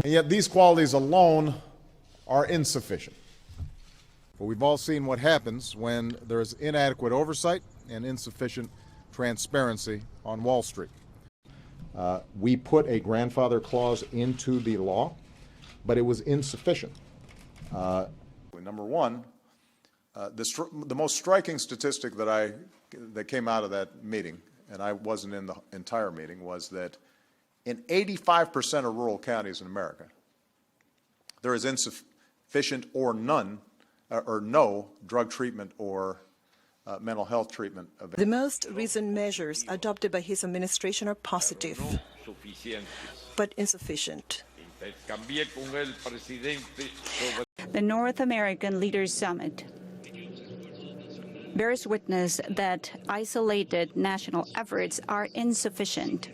And yet these qualities alone are insufficient. But we've all seen what happens when there is inadequate oversight and insufficient transparency on Wall Street. We put a grandfather clause into the law, but it was insufficient. Number one, the most striking statistic that came out of that meeting, and I wasn't in the entire meeting, was that in 85% of rural counties in America, there is insufficient or none or no drug treatment or mental health treatment available. The most recent measures adopted by his administration are positive, but insufficient. The North American Leaders Summit bears witness that isolated national efforts are insufficient.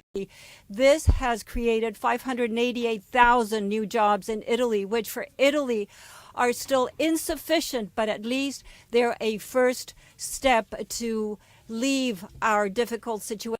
This has created 588,000 new jobs in Italy, which for Italy are still insufficient, but at least they're a first step to leave our difficult situation.